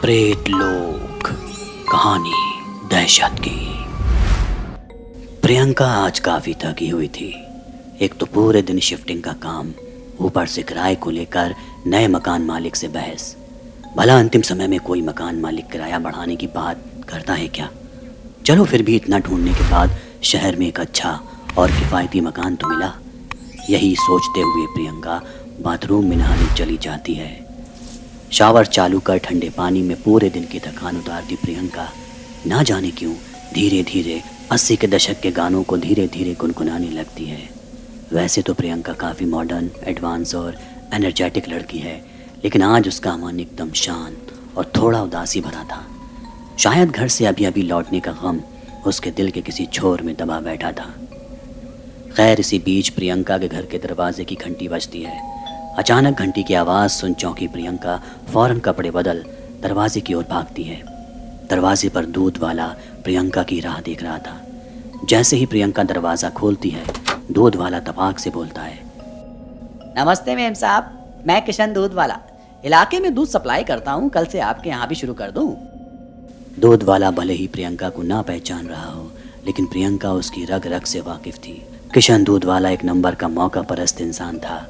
प्रेत लोग, कहानी दहशत की। प्रियंका आज काफी थकी हुई थी। एक तो पूरे दिन शिफ्टिंग का काम, ऊपर से किराए को लेकर नए मकान मालिक से बहस। भला अंतिम समय में कोई मकान मालिक किराया बढ़ाने की बात करता है क्या? चलो फिर भी इतना ढूंढने के बाद शहर में एक अच्छा और किफ़ायती मकान तो मिला। यही सोचते हुए प्रियंका बाथरूम में नहाने चली जाती है। शावर चालू कर ठंडे पानी में पूरे दिन की थकान उतारती प्रियंका ना जाने क्यों धीरे धीरे 80 के दशक के गानों को धीरे धीरे गुनगुनाने लगती है। वैसे तो प्रियंका काफ़ी मॉडर्न, एडवांस और एनर्जेटिक लड़की है, लेकिन आज उसका मन एकदम शांत और थोड़ा उदासी भरा था। शायद घर से अभी अभी लौटने का गम उसके दिल के किसी छोर में दबा बैठा था। खैर, इसी बीच प्रियंका के घर के दरवाजे की घंटी बजती है। अचानक घंटी की आवाज़ सुन चौंकी प्रियंका फौरन कपड़े बदल दरवाजे की ओर भागती है। दरवाजे पर दूध वाला प्रियंका की राह देख रहा था। जैसे ही प्रियंका दरवाज़ा खोलती है, दूध वाला तपाक से बोलता है, नमस्ते मेम साहब, मैं किशन दूध वाला इलाके में दूध सप्लाई करता हूँ। कल से आपके यहाँ भी शुरू कर दूँ। दूध वाला भले ही प्रियंका को ना पहचान रहा हो, लेकिन प्रियंका उसकी रग रग से वाकिफ थी। किशन दूध वाला एक नंबर का मौका परस्त इंसान था।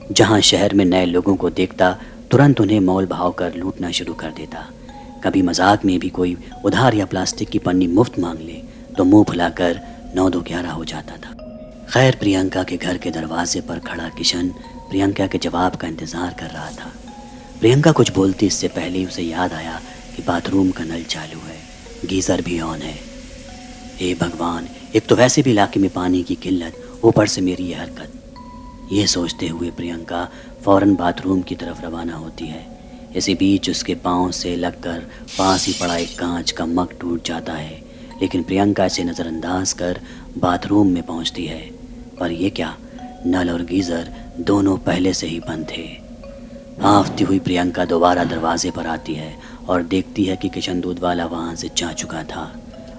जहाँ शहर में नए लोगों को देखता तुरंत उन्हें मोल भाव कर लूटना शुरू कर देता। कभी मजाक में भी कोई उधार या प्लास्टिक की पन्नी मुफ्त मांग ले तो मुंह फुलाकर 9-2-11 हो जाता था। खैर, प्रियंका के घर के दरवाजे पर खड़ा किशन प्रियंका के जवाब का इंतज़ार कर रहा था। प्रियंका कुछ बोलती इससे पहले ही उसे याद आया कि बाथरूम का नल चालू है, गीज़र भी ऑन है। हे भगवान, एक तो वैसे भी इलाके में पानी की किल्लत, ऊपर से मेरी यह हरकत। ये सोचते हुए प्रियंका फ़ौरन बाथरूम की तरफ रवाना होती है। इसी बीच उसके पाँव से लगकर पास ही पड़ा एक कांच का मग टूट जाता है, लेकिन प्रियंका इसे नज़रअंदाज कर बाथरूम में पहुंचती है। पर यह क्या, नल और गीज़र दोनों पहले से ही बंद थे। हाँफती हुई प्रियंका दोबारा दरवाजे पर आती है और देखती है कि किशन दूध वाला वहाँ से जा चुका था।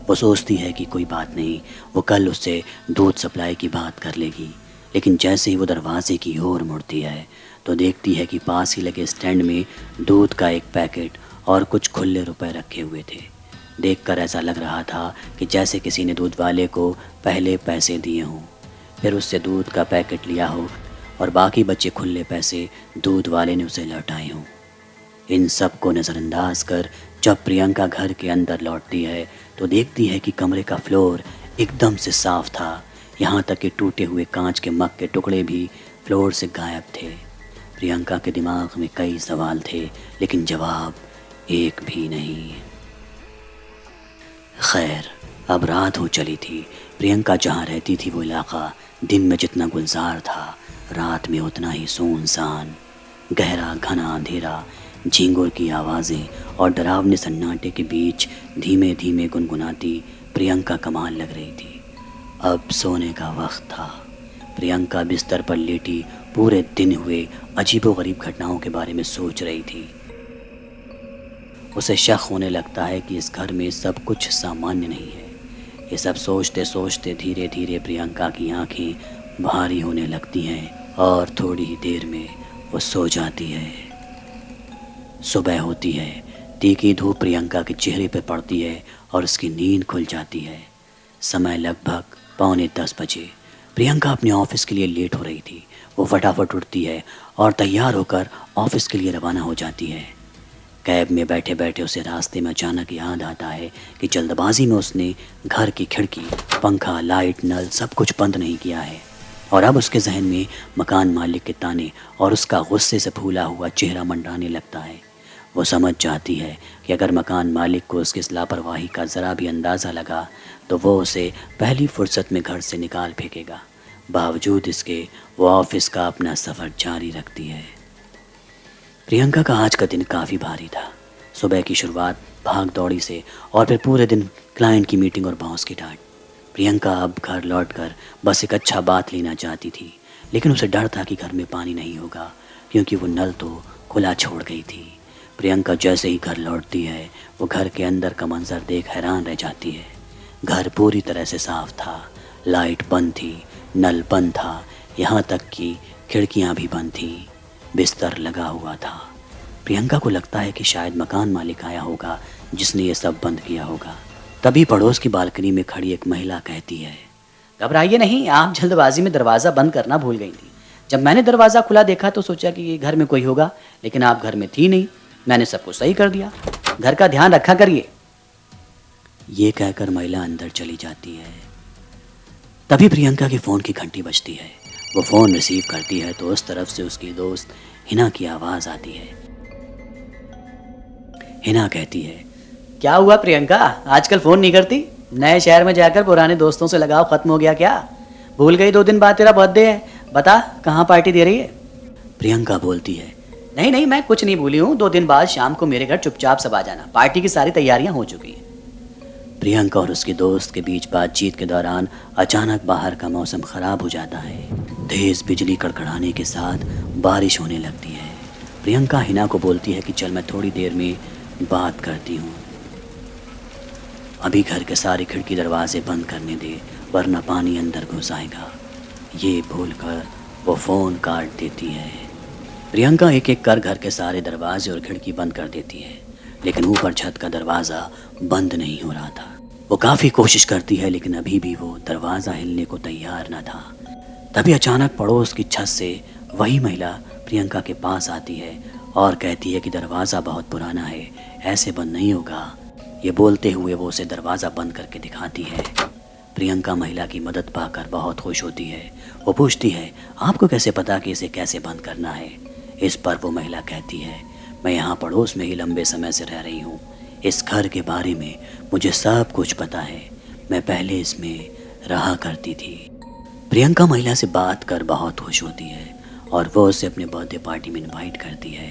वो सोचती है कि कोई बात नहीं, वो कल उससे दूध सप्लाई की बात कर लेगी। लेकिन जैसे ही वो दरवाजे की ओर मुड़ती है तो देखती है कि पास ही लगे स्टैंड में दूध का एक पैकेट और कुछ खुले रुपए रखे हुए थे। देखकर ऐसा लग रहा था कि जैसे किसी ने दूध वाले को पहले पैसे दिए हों, फिर उससे दूध का पैकेट लिया हो और बाकी बचे खुले पैसे दूध वाले ने उसे लौटाए हों। इन सब को नज़रअंदाज कर जब प्रियंका घर के अंदर लौटती है तो देखती है कि कमरे का फ्लोर एकदम से साफ था। यहाँ तक कि टूटे हुए कांच के मग के टुकड़े भी फ्लोर से गायब थे। प्रियंका के दिमाग में कई सवाल थे, लेकिन जवाब एक भी नहीं। खैर, अब रात हो चली थी। प्रियंका जहाँ रहती थी वो इलाका दिन में जितना गुलजार था, रात में उतना ही सुनसान। गहरा घना अंधेरा, झींगुर की आवाज़ें और डरावने सन्नाटे के बीच धीमे धीमे गुनगुनाती प्रियंका कमाल लग रही थी। अब सोने का वक्त था। प्रियंका बिस्तर पर लेटी पूरे दिन हुए अजीबोगरीब घटनाओं के बारे में सोच रही थी। उसे शक होने लगता है कि इस घर में सब कुछ सामान्य नहीं है। ये सब सोचते सोचते धीरे धीरे प्रियंका की आंखें भारी होने लगती हैं और थोड़ी ही देर में वो सो जाती है। सुबह होती है, तीखी धूप प्रियंका के चेहरे पर पड़ती है और उसकी नींद खुल जाती है। समय लगभग 9:45 बजे। प्रियंका अपने ऑफिस के लिए लेट हो रही थी। वो फटाफट उठती है और तैयार होकर ऑफिस के लिए रवाना हो जाती है। कैब में बैठे बैठे उसे रास्ते में अचानक याद आता है कि जल्दबाजी में उसने घर की खिड़की, पंखा, लाइट, नल सब कुछ बंद नहीं किया है। और अब उसके जहन में मकान मालिक के ताने और उसका गुस्से से फूला हुआ चेहरा मंडराने लगता है। वो समझ जाती है कि अगर मकान मालिक को उसकी इस लापरवाही का ज़रा भी अंदाज़ा लगा तो वो उसे पहली फुर्सत में घर से निकाल फेंकेगा। बावजूद इसके वो ऑफिस का अपना सफ़र जारी रखती है। प्रियंका का आज का दिन काफ़ी भारी था। सुबह की शुरुआत भाग दौड़ी से और फिर पूरे दिन क्लाइंट की मीटिंग और बॉस की डांट। प्रियंका अब घर लौटकर बस एक अच्छा बात लेना चाहती थी, लेकिन उसे डर था कि घर में पानी नहीं होगा, क्योंकि वो नल तो खुला छोड़ गई थी। प्रियंका जैसे ही घर लौटती है वो घर के अंदर का मंजर देख हैरान रह जाती है। घर पूरी तरह से साफ था, लाइट बंद थी, नल बंद था, यहाँ तक कि खिड़कियाँ भी बंद थीं। बिस्तर लगा हुआ था। प्रियंका को लगता है कि शायद मकान मालिक आया होगा जिसने ये सब बंद किया होगा। तभी पड़ोस की बालकनी में खड़ी एक महिला कहती है, घबराइए नहीं, आप जल्दबाजी में दरवाज़ा बंद करना भूल गई थी। जब मैंने दरवाज़ा खुला देखा तो सोचा कि ये घर में कोई होगा, लेकिन आप घर में थी नहीं। मैंने सब कुछ सही कर दिया। घर का ध्यान रखा करिए। ये कहकर महिला अंदर चली जाती है। तभी प्रियंका के फ़ोन की घंटी बजती है। वो फ़ोन रिसीव करती है तो उस तरफ से उसकी दोस्त हिना की आवाज़ आती है। हिना कहती है, क्या हुआ प्रियंका, आजकल फ़ोन नहीं करती? नए शहर में जाकर पुराने दोस्तों से लगाव ख़त्म हो गया क्या? भूल गई 2 दिन बाद तेरा बर्थडे है। बता कहाँ पार्टी दे रही है? प्रियंका बोलती है, नहीं नहीं, मैं कुछ नहीं भूली हूँ। 2 दिन बाद शाम को मेरे घर चुपचाप सब आ जाना। पार्टी की सारी तैयारियाँ हो चुकी हैं। प्रियंका और उसके दोस्त के बीच बातचीत के दौरान अचानक बाहर का मौसम ख़राब हो जाता है। तेज़ बिजली कड़कड़ाने के साथ बारिश होने लगती है। प्रियंका हिना को बोलती है कि चल मैं थोड़ी देर में बात करती हूँ, अभी घर के सारे खिड़की दरवाजे बंद करने दे वरना पानी अंदर घुस आएगा। ये भूलकर वो फ़ोन काट देती है। प्रियंका एक एक कर घर के सारे दरवाजे और खिड़की बंद कर देती है, लेकिन ऊपर छत का दरवाज़ा बंद नहीं हो रहा था। वो काफ़ी कोशिश करती है लेकिन अभी भी वो दरवाज़ा हिलने को तैयार न था। तभी अचानक पड़ोस की छत से वही महिला प्रियंका के पास आती है और कहती है कि दरवाज़ा बहुत पुराना है, ऐसे बंद नहीं होगा। ये बोलते हुए वो उसे दरवाज़ा बंद करके दिखाती है। प्रियंका महिला की मदद पाकर बहुत खुश होती है। वो पूछती है, आपको कैसे पता कि इसे कैसे बंद करना है? इस पर वो महिला कहती है, मैं यहाँ पड़ोस में ही लंबे समय से रह रही हूँ। इस घर के बारे में मुझे सब कुछ पता है। मैं पहले इसमें रहा करती थी। प्रियंका महिला से बात कर बहुत खुश होती है और वो उसे अपने बर्थडे पार्टी में इनवाइट करती है,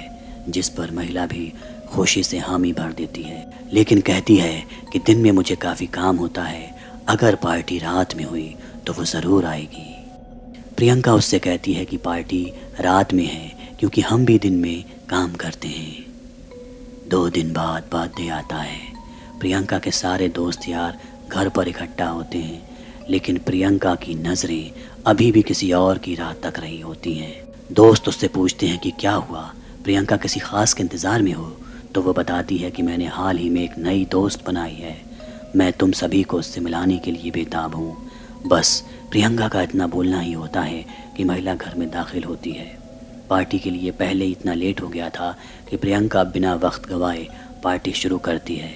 जिस पर महिला भी खुशी से हामी भर देती है, लेकिन कहती है कि दिन में मुझे काफ़ी काम होता है, अगर पार्टी रात में हुई तो वो ज़रूर आएगी। प्रियंका उससे कहती है कि पार्टी रात में है क्योंकि हम भी दिन में काम करते हैं। 2 दिन बाद बर्थडे आता है। प्रियंका के सारे दोस्त यार घर पर इकट्ठा होते हैं, लेकिन प्रियंका की नज़रें अभी भी किसी और की राह तक रही होती हैं। दोस्त उससे पूछते हैं कि क्या हुआ, प्रियंका किसी ख़ास के इंतज़ार में हो? तो वो बताती है कि मैंने हाल ही में एक नई दोस्त बनाई है, मैं तुम सभी को उससे मिलाने के लिए बेताब हूँ। बस प्रियंका का इतना बोलना ही होता है कि महिला घर में दाखिल होती है। पार्टी के लिए पहले इतना लेट हो गया था कि प्रियंका बिना वक्त गवाए पार्टी शुरू करती है।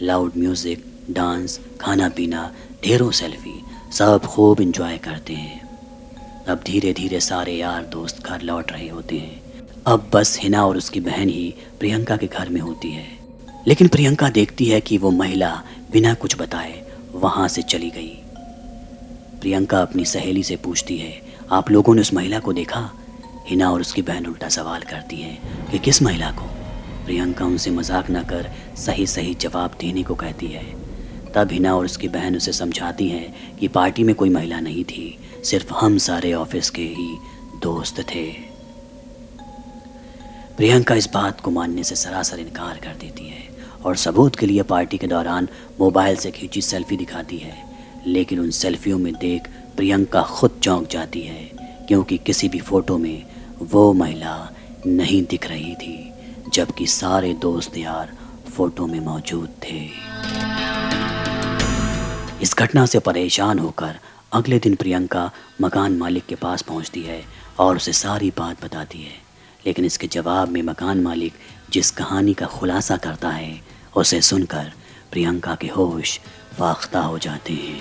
लाउड म्यूज़िक, डांस, खाना पीना, ढेरों सेल्फी, सब खूब एंजॉय करते हैं। अब धीरे धीरे सारे यार दोस्त घर लौट रहे होते हैं। अब बस हिना और उसकी बहन ही प्रियंका के घर में होती है, लेकिन प्रियंका देखती है कि वो महिला बिना कुछ बताए वहाँ से चली गई। प्रियंका अपनी सहेली से पूछती है, आप लोगों ने उस महिला को देखा? हिना और उसकी बहन उल्टा सवाल करती हैं कि किस महिला को? प्रियंका उनसे मजाक न कर सही सही जवाब देने को कहती है। तब हिना और उसकी बहन उसे समझाती हैं कि पार्टी में कोई महिला नहीं थी, सिर्फ हम सारे ऑफिस के ही दोस्त थे। प्रियंका इस बात को मानने से सरासर इनकार कर देती है और सबूत के लिए पार्टी के दौरान मोबाइल से खींची सेल्फी दिखाती है, लेकिन उन सेल्फियों में देख प्रियंका खुद चौंक जाती है, क्योंकि किसी भी फ़ोटो में वो महिला नहीं दिख रही थी, जबकि सारे दोस्त यार फ़ोटो में मौजूद थे। इस घटना से परेशान होकर अगले दिन प्रियंका मकान मालिक के पास पहुंचती है और उसे सारी बात बताती है, लेकिन इसके जवाब में मकान मालिक जिस कहानी का खुलासा करता है उसे सुनकर प्रियंका के होश फाख्ता हो जाते हैं।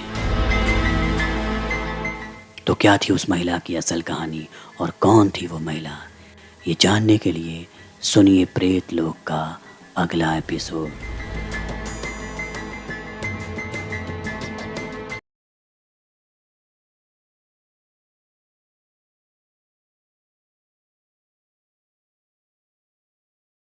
तो क्या थी उस महिला की असल कहानी और कौन थी वो महिला? ये जानने के लिए सुनिए प्रेत लोक का अगला एपिसोड।